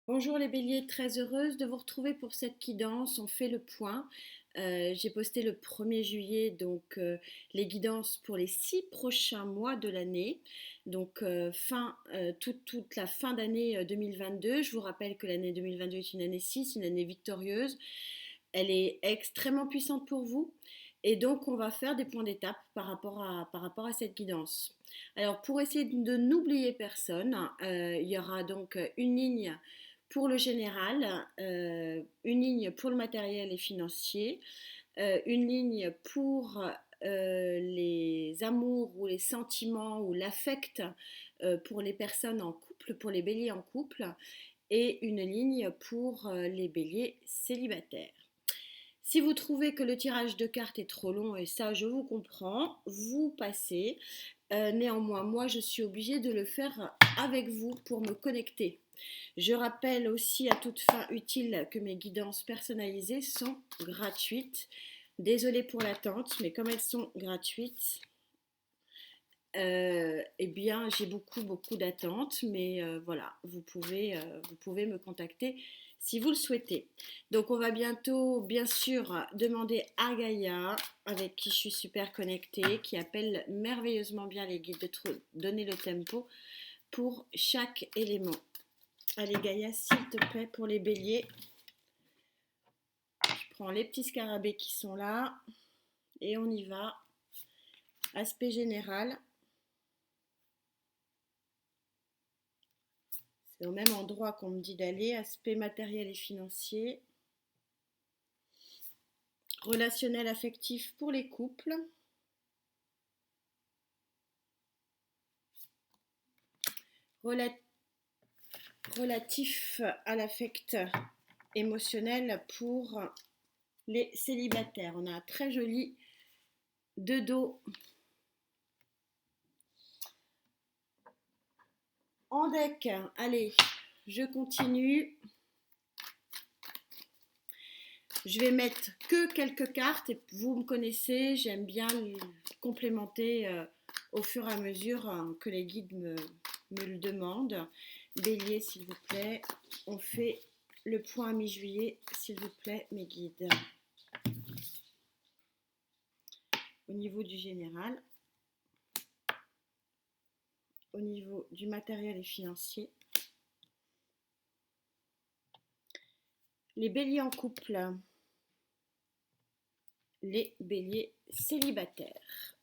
Bonjour les béliers, très heureuse de vous retrouver pour cette guidance. On fait le point. J'ai posté le 1er juillet les guidances pour les 6 prochains mois de l'année, toute la fin d'année 2022. Je vous rappelle que l'année 2022 est une année 6, une année victorieuse. Elle est extrêmement puissante pour vous et donc on va faire des points d'étape par rapport à cette guidance. Alors pour essayer de n'oublier personne, il y aura donc une ligne pour le général, une ligne pour le matériel et financier, une ligne pour les amours ou les sentiments ou l'affect pour les personnes en couple, pour les béliers en couple, et une ligne pour les béliers célibataires. Si vous trouvez que le tirage de cartes est trop long, et ça je vous comprends, vous passez. Néanmoins, moi je suis obligée de le faire avec vous pour me connecter. Je rappelle aussi à toute fin utile que mes guidances personnalisées sont gratuites. Désolée pour l'attente, mais comme elles sont gratuites, eh bien j'ai beaucoup d'attentes, mais voilà, vous pouvez me contacter si vous le souhaitez. Donc on va bientôt, bien sûr, demander à Gaïa, avec qui je suis super connectée, qui appelle merveilleusement bien les guides, de donner le tempo pour chaque élément. Allez Gaïa, s'il te plaît, pour les béliers, je prends les petits scarabées qui sont là et on y va. Aspect général, c'est au même endroit qu'on me dit d'aller. Aspect matériel et financier, relationnel affectif pour les couples, relatif à l'affect émotionnel pour les célibataires. On a un très joli deux dos en deck. Allez, je continue. Je vais mettre que quelques cartes et vous me connaissez, j'aime bien complémenter au fur et à mesure que les guides me le demandent. Bélier, s'il vous plaît, on fait le point à mi-juillet, s'il vous plaît, mes guides. Au niveau du général, au niveau du matériel et financier, les béliers en couple, les béliers célibataires.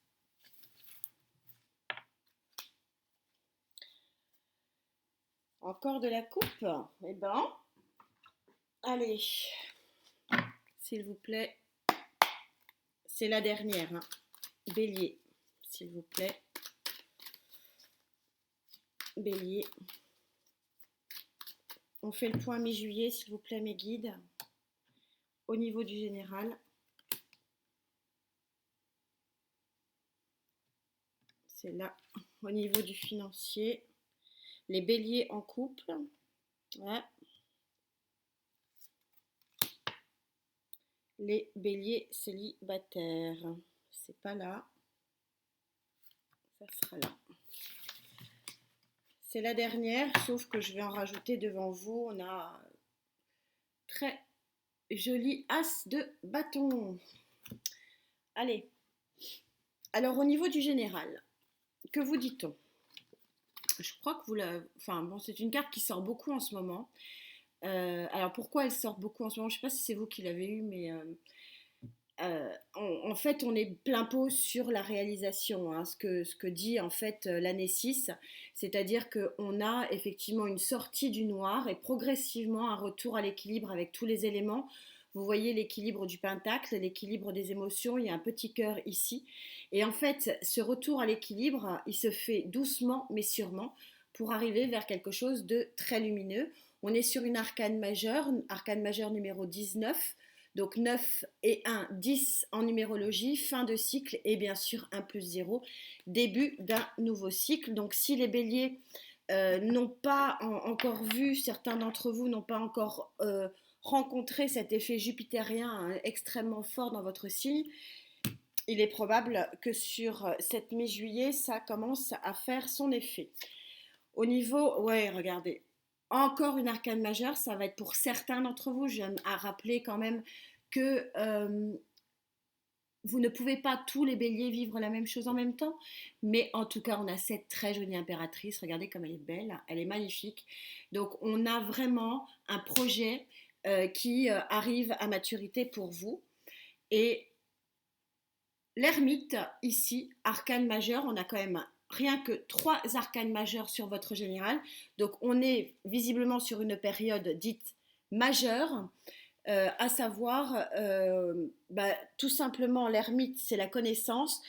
Encore de la coupe? Eh ben, allez, s'il vous plaît, c'est la dernière. Hein. Bélier, s'il vous plaît. Bélier. On fait le point mi-juillet, s'il vous plaît, mes guides. Au niveau du général, c'est là. Au niveau du financier, les béliers en couple. Ouais. Les béliers célibataires. C'est pas là. Ça sera là. C'est la dernière, sauf que je vais en rajouter devant vous. On a très joli as de bâton. Allez. Alors au niveau du général, que vous dit-on? Je crois que vous la... Enfin bon, c'est une carte qui sort beaucoup en ce moment. Alors pourquoi elle sort beaucoup en ce moment? Je ne sais pas si c'est vous qui l'avez eu, mais en fait, on est plein pot sur la réalisation, hein, ce que dit en fait l'année 6, c'est-à-dire qu'on a effectivement une sortie du noir et progressivement un retour à l'équilibre avec tous les éléments. Vous voyez l'équilibre du pentacle, l'équilibre des émotions, il y a un petit cœur ici. Et en fait, ce retour à l'équilibre, il se fait doucement mais sûrement pour arriver vers quelque chose de très lumineux. On est sur une arcane majeure numéro 19. Donc 9 et 1, 10 en numérologie, fin de cycle et bien sûr 1 plus 0, début d'un nouveau cycle. Donc si les béliers n'ont pas encore vu, certains d'entre vous n'ont pas encore rencontré cet effet jupitérien hein, extrêmement fort dans votre signe, il est probable que sur cette mi-juillet, ça commence à faire son effet. Au niveau, ouais, regardez, encore une arcane majeure, ça va être pour certains d'entre vous. Je viens à rappeler quand même que vous ne pouvez pas tous les béliers vivre la même chose en même temps, mais en tout cas, on a cette très jolie impératrice. Regardez comme elle est belle, elle est magnifique. Donc, on a vraiment un projet qui arrive à maturité pour vous. Et l'ermite, ici, arcane majeur, on a quand même rien que 3 arcanes majeures sur votre général. Donc, on est visiblement sur une période dite majeure. À savoir, tout simplement, l'ermite, c'est la connaissance.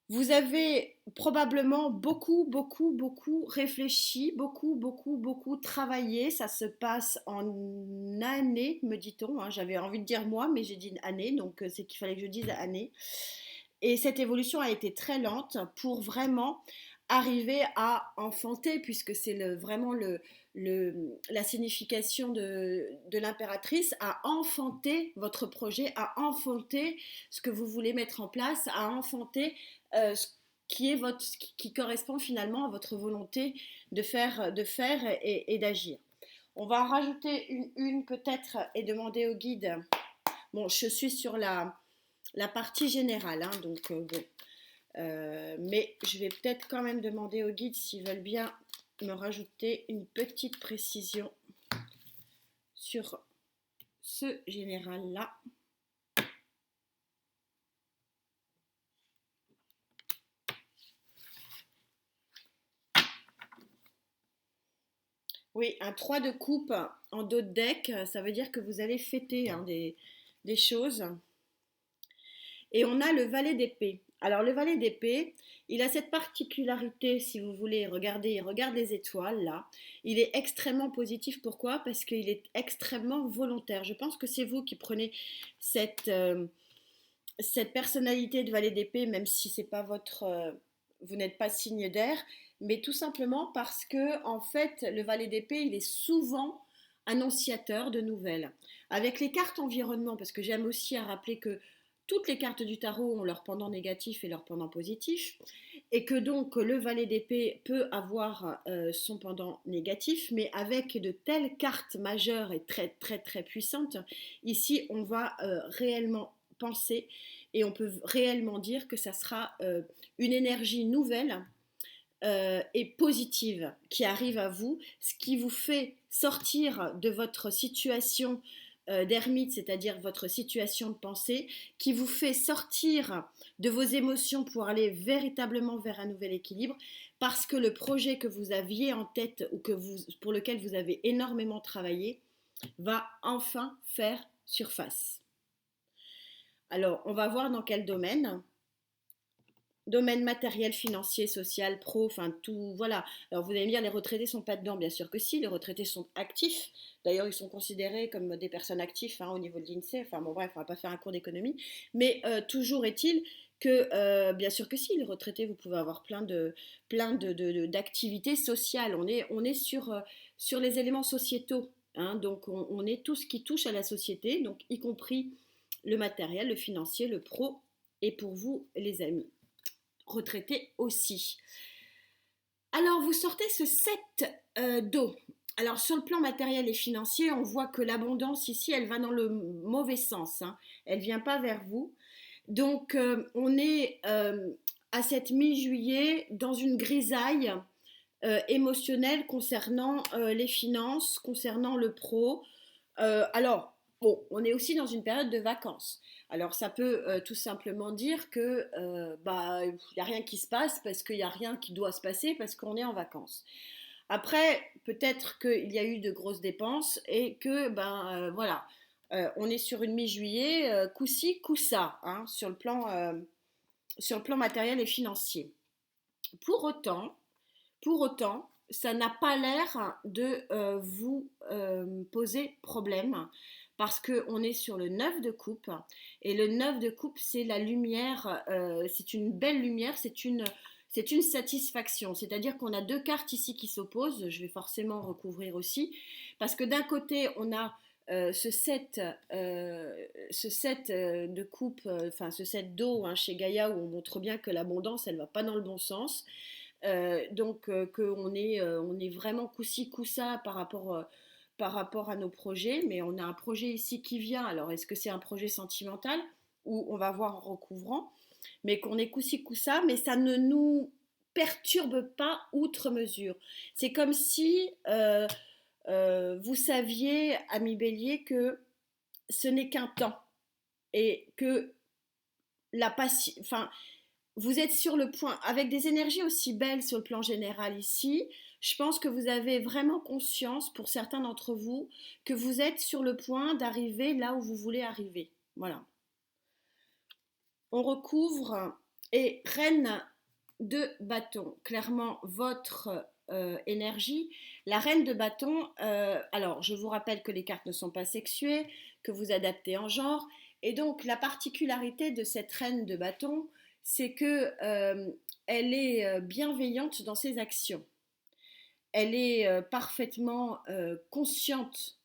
Vous avez probablement beaucoup, beaucoup, beaucoup réfléchi, beaucoup, beaucoup, beaucoup travaillé. Ça se passe en années, me dit-on, hein. J'avais envie de dire mois, mais j'ai dit année, donc c'est qu'il fallait que je dise année. Et cette évolution a été très lente pour vraiment arriver à enfanter, puisque c'est vraiment la signification de l'impératrice, à enfanter votre projet, à enfanter ce que vous voulez mettre en place, à enfanter ce qui correspond finalement à votre volonté de faire et d'agir. On va rajouter une peut-être et demander au guide. Bon, je suis sur la partie générale, hein, donc bon. Mais je vais peut-être quand même demander au guide s'ils veulent bien me rajouter une petite précision sur ce général-là. Oui, un 3 de coupe en dos de deck, ça veut dire que vous allez fêter hein, des choses. Et on a le valet d'épée. Alors le valet d'épée, il a cette particularité, si vous voulez, regardez, regarde les étoiles là. Il est extrêmement positif. Pourquoi? Parce qu'il est extrêmement volontaire. Je pense que c'est vous qui prenez cette personnalité de valet d'épée, même si c'est pas vous n'êtes pas signe d'air, mais tout simplement parce que en fait, le valet d'épée, il est souvent annonciateur de nouvelles. Avec les cartes environnement, parce que j'aime aussi à rappeler que toutes les cartes du tarot ont leur pendant négatif et leur pendant positif, et que donc le valet d'épée peut avoir son pendant négatif, mais avec de telles cartes majeures et très très très puissantes, ici on va réellement penser et on peut réellement dire que ça sera une énergie nouvelle et positive qui arrive à vous, ce qui vous fait sortir de votre situation d'ermite, c'est-à-dire votre situation de pensée, qui vous fait sortir de vos émotions pour aller véritablement vers un nouvel équilibre, parce que le projet que vous aviez en tête ou pour lequel vous avez énormément travaillé va enfin faire surface. Alors, on va voir dans quel domaine. Domaine matériel, financier, social, pro, enfin tout, voilà. Alors vous allez me dire, les retraités sont pas dedans, bien sûr que si, les retraités sont actifs. D'ailleurs, ils sont considérés comme des personnes actives hein, au niveau de l'INSEE. Enfin bon, bref, on va pas faire un cours d'économie. Mais toujours est-il que, bien sûr que si, les retraités, vous pouvez avoir d'activités sociales. On est sur les éléments sociétaux. Hein, donc on est tout ce qui touche à la société, donc y compris le matériel, le financier, le pro, et pour vous, les amis retraités aussi. Alors, vous sortez ce 7 d'eau. Alors, sur le plan matériel et financier, on voit que l'abondance ici, elle va dans le mauvais sens. Hein. Elle ne vient pas vers vous. Donc, on est à cette mi-juillet dans une grisaille émotionnelle concernant les finances, concernant le pro. Alors, bon, on est aussi dans une période de vacances. Alors, ça peut tout simplement dire que il n'y a rien qui se passe parce qu'il n'y a rien qui doit se passer parce qu'on est en vacances. Après, peut-être qu'il y a eu de grosses dépenses et que, voilà, on est sur une mi-juillet, coup-ci, coup-ça, hein, sur le plan matériel et financier. Pour autant, ça n'a pas l'air de vous poser problème parce qu'on est sur le 9 de coupe et le 9 de coupe c'est la lumière, c'est une belle lumière, c'est une satisfaction, c'est-à-dire qu'on a deux cartes ici qui s'opposent, je vais forcément recouvrir aussi, parce que d'un côté on a ce 7 de coupe, enfin ce 7 d'eau hein, chez Gaïa où on montre bien que l'abondance elle va pas dans le bon sens. Donc on est vraiment coup-ci, coup-ça par rapport à nos projets, mais on a un projet ici qui vient. Alors, est-ce que c'est un projet sentimental ou on va voir en recouvrant, mais qu'on est coup-ci, coup-ça, mais ça ne nous perturbe pas outre mesure. C'est comme si vous saviez, ami Bélier, que ce n'est qu'un temps et que la patience, enfin, vous êtes sur le point, avec des énergies aussi belles sur le plan général ici, je pense que vous avez vraiment conscience, pour certains d'entre vous, que vous êtes sur le point d'arriver là où vous voulez arriver. Voilà. On recouvre et reine de bâton, clairement votre énergie. La reine de bâton, alors je vous rappelle que les cartes ne sont pas sexuées, que vous adaptez en genre, et donc la particularité de cette reine de bâton, c'est que elle est bienveillante dans ses actions. Elle est parfaitement consciente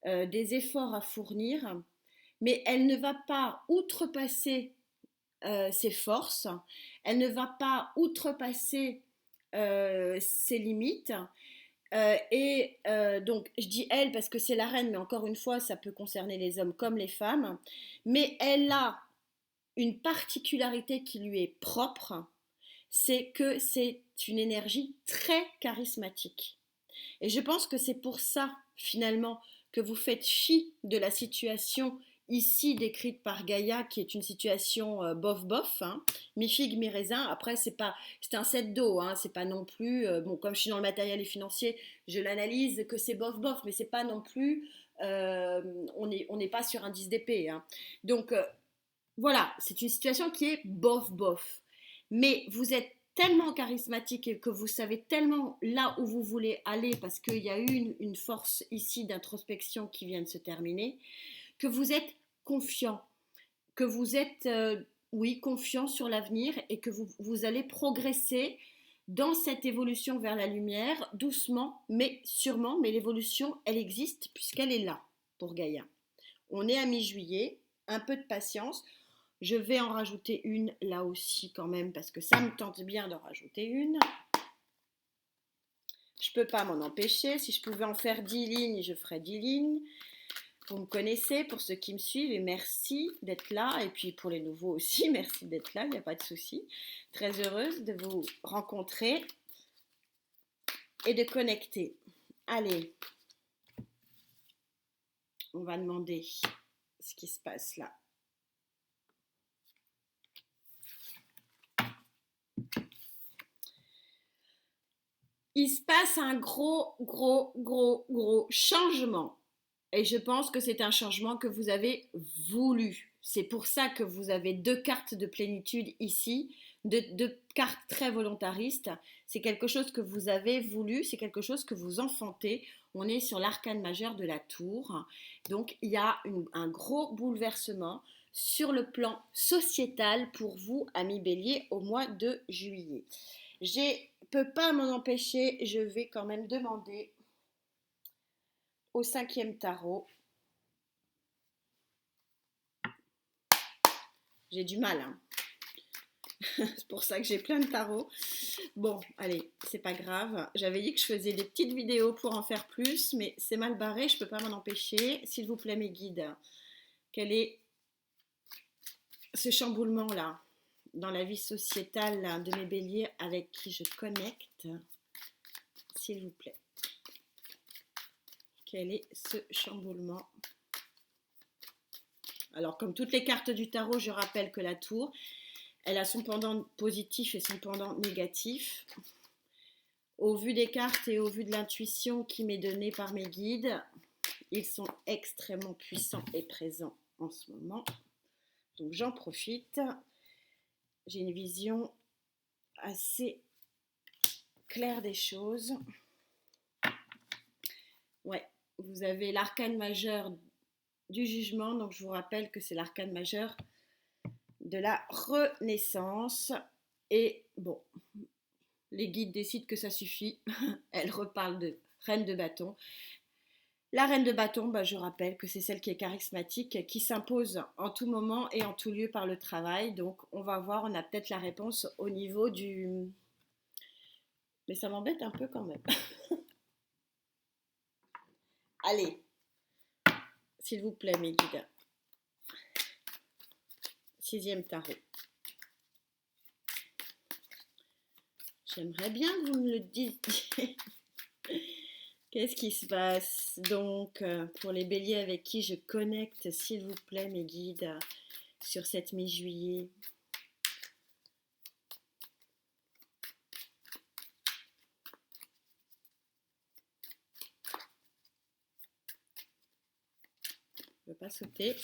des efforts à fournir, mais elle ne va pas outrepasser ses forces, elle ne va pas outrepasser ses limites. Donc, je dis elle parce que c'est la reine, mais encore une fois, ça peut concerner les hommes comme les femmes. Mais elle a une particularité qui lui est propre, c'est que c'est une énergie très charismatique. Et je pense que c'est pour ça, finalement, que vous faites fi de la situation ici décrite par Gaïa, qui est une situation bof-bof, hein, mi-figue, mi-raisin. Après, c'est un set d'eau, hein, c'est pas non plus, bon, comme je suis dans le matériel et financier, je l'analyse que c'est bof-bof, mais c'est pas non plus, on n'est pas sur un 10 d'épée. Hein. Donc, voilà, c'est une situation qui est bof-bof. Mais vous êtes tellement charismatique et que vous savez tellement là où vous voulez aller parce qu'il y a eu une force ici d'introspection qui vient de se terminer, que vous êtes confiant, que vous êtes, oui, confiant sur l'avenir et que vous allez progresser dans cette évolution vers la lumière, doucement, mais sûrement, mais l'évolution, elle existe puisqu'elle est là pour Gaïa. On est à mi-juillet, un peu de patience. Je vais en rajouter une là aussi quand même parce que ça me tente bien d'en rajouter une. Je ne peux pas m'en empêcher. Si je pouvais en faire 10 lignes, je ferais 10 lignes. Vous me connaissez pour ceux qui me suivent et merci d'être là. Et puis pour les nouveaux aussi, merci d'être là, il n'y a pas de souci. Très heureuse de vous rencontrer et de connecter. Allez, on va demander ce qui se passe là. Il se passe un gros changement. Et je pense que c'est un changement que vous avez voulu. C'est pour ça que vous avez 2 cartes de plénitude ici, 2 cartes très volontaristes. C'est quelque chose que vous avez voulu, c'est quelque chose que vous enfantez. On est sur l'arcane majeur de la tour. Donc il y a un gros bouleversement sur le plan sociétal pour vous, amis Bélier, au mois de juillet. Je ne peux pas m'en empêcher, je vais quand même demander au 5e tarot. J'ai du mal, hein. C'est pour ça que j'ai plein de tarots. Bon, allez, c'est pas grave. J'avais dit que je faisais des petites vidéos pour en faire plus, mais c'est mal barré, je peux pas m'en empêcher. S'il vous plaît, mes guides, quel est ce chamboulement-là dans la vie sociétale là, de mes béliers avec qui je connecte? S'il vous plaît. Quel est ce chamboulement? Alors, comme toutes les cartes du tarot, je rappelle que la tour, elle a son pendant positif et son pendant négatif. Au vu des cartes et au vu de l'intuition qui m'est donnée par mes guides, ils sont extrêmement puissants et présents en ce moment. Donc j'en profite. J'ai une vision assez claire des choses. Ouais, vous avez l'arcane majeur du jugement, donc je vous rappelle que c'est l'arcane majeur de la renaissance. Et bon, les guides décident que ça suffit. Elle reparle de reine de bâton. La reine de bâton, bah, je rappelle que c'est celle qui est charismatique, qui s'impose en tout moment et en tout lieu par le travail. Donc on va voir, on a peut-être la réponse au niveau mais ça m'embête un peu quand même. Allez, s'il vous plaît, mes guides. Sixième tarot. J'aimerais bien que vous me le disiez. Qu'est-ce qui se passe donc pour les béliers avec qui je connecte, s'il vous plaît, mes guides, sur cette mi-juillet? Je ne veux pas sauter.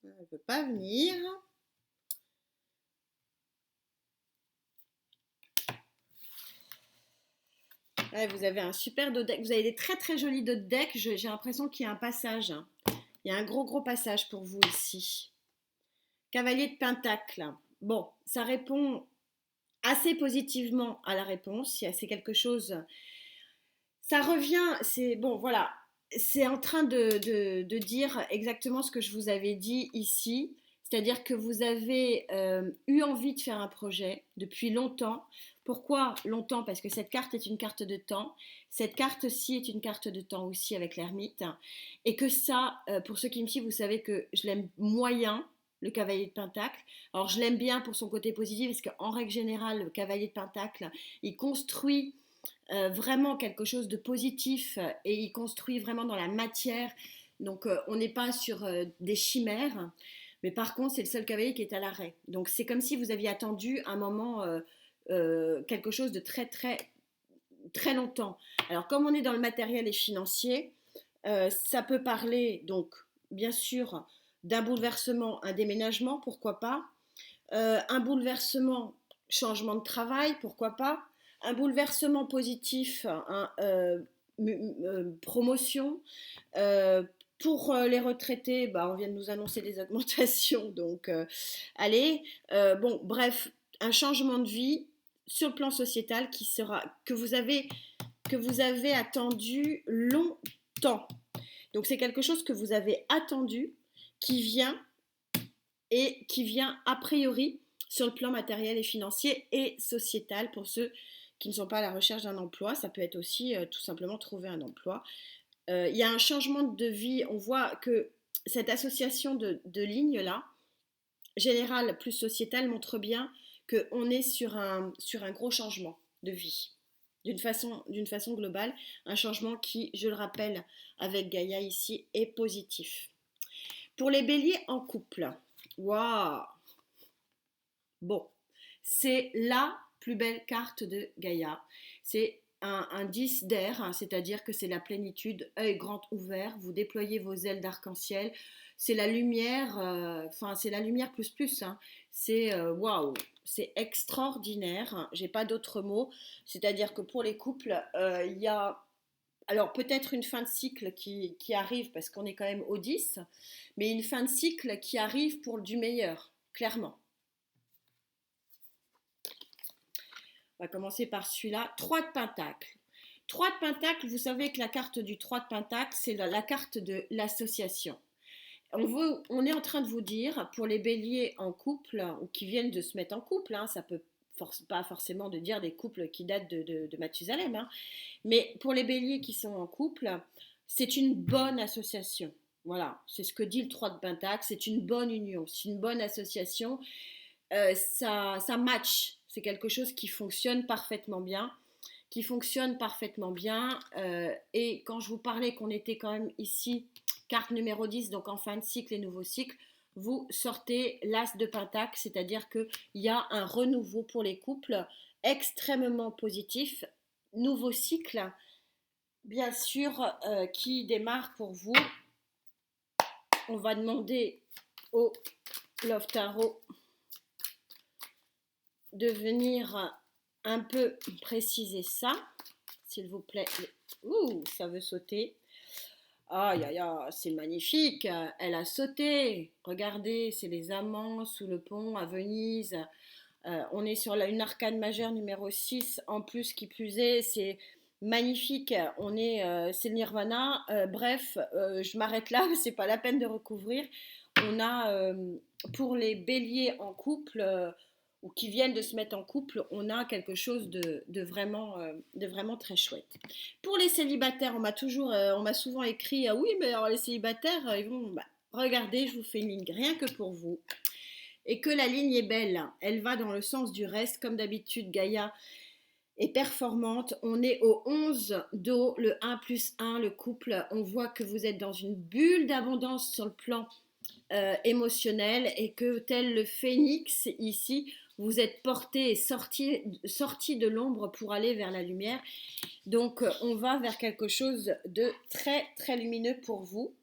Elle ne veut pas venir. Ouais, vous avez un super dos deck. Vous avez des très très jolis dos de deck. J'ai l'impression qu'il y a un passage. Il y a un gros passage pour vous ici. Cavalier de Pentacle. Bon, ça répond assez positivement à la réponse. C'est quelque chose. Ça revient. C'est bon, voilà. C'est en train de dire exactement ce que je vous avais dit ici. C'est-à-dire que vous avez eu envie de faire un projet depuis longtemps. Pourquoi longtemps? Parce que cette carte est une carte de temps. Cette carte-ci est une carte de temps aussi avec l'ermite. Et que ça, pour ceux qui me suivent, vous savez que je l'aime moyen, le cavalier de Pentacle. Alors je l'aime bien pour son côté positif, parce qu'en règle générale, le cavalier de Pentacle, il construit vraiment quelque chose de positif et il construit vraiment dans la matière. Donc on n'est pas sur des chimères. Mais par contre, c'est le seul cavalier qui est à l'arrêt. Donc c'est comme si vous aviez attendu un moment, quelque chose de très longtemps. Alors comme on est dans le matériel et financier, ça peut parler donc bien sûr d'un bouleversement, un déménagement, pourquoi pas. Un bouleversement, changement de travail, pourquoi pas. Un bouleversement positif, promotion. Pour les retraités, bah, on vient de nous annoncer des augmentations, donc allez. Bon, bref, un changement de vie sur le plan sociétal que vous avez attendu longtemps. Donc c'est quelque chose que vous avez attendu, qui vient et qui vient a priori sur le plan matériel et financier et sociétal pour ceux qui ne sont pas à la recherche d'un emploi. Ça peut être aussi tout simplement trouver un emploi. Il y a un changement de vie. On voit que cette association de lignes-là, générale plus sociétale, montre bien qu'on est sur un gros changement de vie. D'une façon globale, un changement qui, je le rappelle, avec Gaïa ici, est positif. Pour les béliers en couple, waouh! Bon, c'est la plus belle carte de Gaïa. C'est un 10 d'air, hein, c'est-à-dire que c'est la plénitude, œil grand ouvert, vous déployez vos ailes d'arc-en-ciel. C'est la lumière, c'est la lumière plus plus. Hein. C'est waouh, c'est extraordinaire. Hein. J'ai pas d'autres mots. C'est-à-dire que pour les couples, il y a alors peut-être une fin de cycle qui arrive parce qu'on est quand même au 10, mais une fin de cycle qui arrive pour du meilleur, clairement. On va commencer par celui-là. 3 de Pentacle. 3 de Pentacle, vous savez que la carte du 3 de Pentacle, c'est la carte de l'association. On est en train de vous dire, pour les béliers en couple, ou qui viennent de se mettre en couple, hein, ça peut pas forcément de dire des couples qui datent de Mathusalem, hein, mais pour les béliers qui sont en couple, c'est une bonne association. Voilà, c'est ce que dit le 3 de Pentacle, c'est une bonne union, c'est une bonne association. Ça match, c'est quelque chose qui fonctionne parfaitement bien. Et quand je vous parlais qu'on était quand même ici, carte numéro 10, donc en fin de cycle et nouveau cycle, vous sortez l'as de Pentacle, c'est-à-dire qu'il y a un renouveau pour les couples extrêmement positif, nouveau cycle, bien sûr, qui démarre pour vous. On va demander au Love Tarot de venir un peu préciser ça, s'il vous plaît. Ouh, ça veut sauter. Aïe, aïe, aïe, c'est magnifique. Elle a sauté. Regardez, c'est les amants sous le pont à Venise. On est sur une arcane majeure numéro 6. En plus, qui plus est, c'est magnifique, c'est le Nirvana. Bref, je m'arrête là, c'est pas la peine de recouvrir. On a, pour les béliers en couple, ou qui viennent de se mettre en couple, on a quelque chose de vraiment très chouette. Pour les célibataires, on m'a souvent écrit, ah oui, mais alors les célibataires, ils vont, bah, regardez, je vous fais une ligne rien que pour vous. Et que la ligne est belle, elle va dans le sens du reste, comme d'habitude, Gaïa est performante. On est au 11 d'eau, le 1 plus 1, le couple. On voit que vous êtes dans une bulle d'abondance sur le plan émotionnel et que tel le phénix ici, vous êtes porté et sorti de l'ombre pour aller vers la lumière. Donc on va vers quelque chose de très très lumineux pour vous.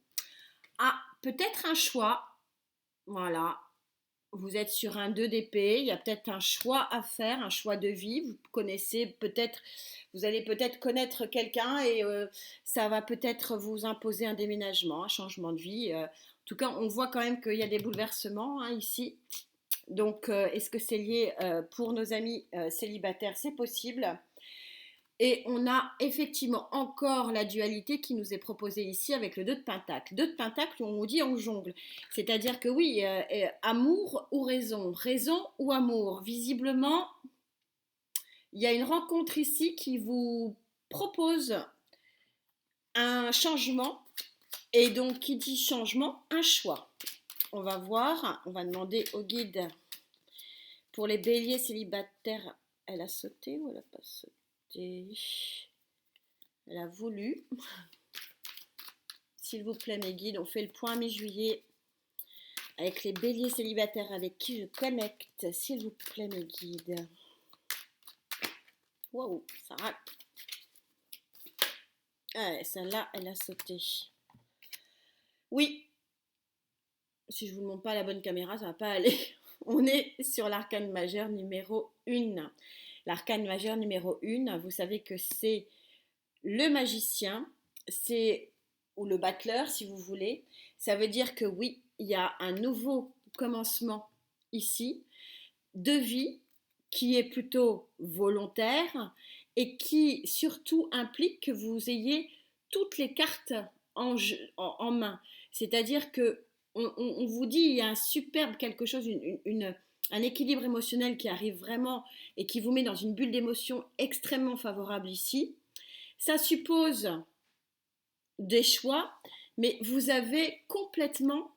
Ah, peut-être un choix. Voilà, vous êtes sur un 2 d'épée, il y a peut-être un choix à faire, un choix de vie. Vous allez peut-être connaître quelqu'un et ça va peut-être vous imposer un déménagement, un changement de vie. En tout cas, on voit quand même qu'il y a des bouleversements hein, ici. Donc, est-ce que c'est lié pour nos amis célibataires? C'est possible. Et on a effectivement encore la dualité qui nous est proposée ici avec le 2 de Pentacle. 2 de Pentacle, on nous dit on jongle. C'est-à-dire que oui, amour ou raison, raison ou amour. Visiblement, il y a une rencontre ici qui vous propose un changement. Et donc, qui dit changement, un choix. On va voir, on va demander au guide pour les béliers célibataires. Elle a sauté ou elle n'a pas sauté? Elle a voulu. S'il vous plaît, mes guides, on fait le point mi-juillet avec les béliers célibataires avec qui je connecte. S'il vous plaît, mes guides. Waouh, ça rate. Ah, celle-là, elle a sauté. Oui, si je ne vous montre pas la bonne caméra, ça ne va pas aller. On est sur l'arcane majeur numéro 1. L'arcane majeur numéro 1, vous savez que c'est le magicien, ou le battleur si vous voulez. Ça veut dire que oui, il y a un nouveau commencement ici de vie qui est plutôt volontaire et qui surtout implique que vous ayez toutes les cartes en main. C'est-à-dire que on vous dit il y a un superbe quelque chose, un équilibre émotionnel qui arrive vraiment et qui vous met dans une bulle d'émotion extrêmement favorable ici. Ça suppose des choix, mais vous avez complètement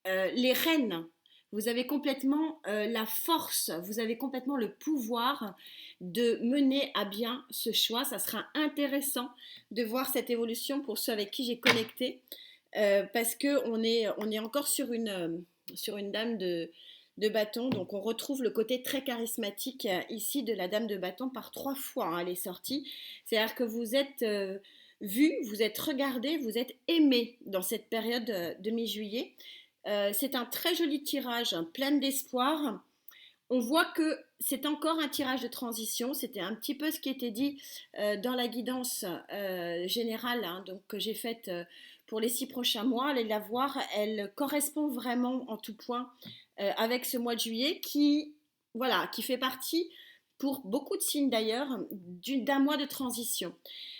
les rênes, vous avez complètement la force, vous avez complètement le pouvoir de mener à bien ce choix. Ça sera intéressant de voir cette évolution pour ceux avec qui j'ai connecté, parce qu'on est encore sur une dame de bâton, donc on retrouve le côté très charismatique ici de la dame de bâton par 3 fois, hein, elle est sortie. C'est-à-dire que vous êtes vu, vous êtes regardé, vous êtes aimé dans cette période de mi-juillet. C'est un très joli tirage, hein, plein d'espoir. On voit que c'est encore un tirage de transition. C'était un petit peu ce qui était dit dans la guidance générale hein, donc, que j'ai faite pour les 6 prochains mois. Allez la voir, elle correspond vraiment en tout point avec ce mois de juillet qui fait partie, pour beaucoup de signes d'ailleurs, d'un mois de transition.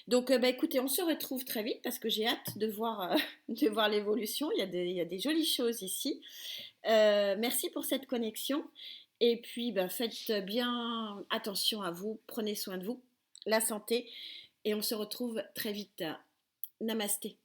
Donc bah, écoutez, on se retrouve très vite parce que j'ai hâte de voir, de voir l'évolution. Il y a des jolies choses ici. Merci pour cette connexion. Et puis bah, faites bien attention à vous, prenez soin de vous, la santé. Et on se retrouve très vite. Namasté.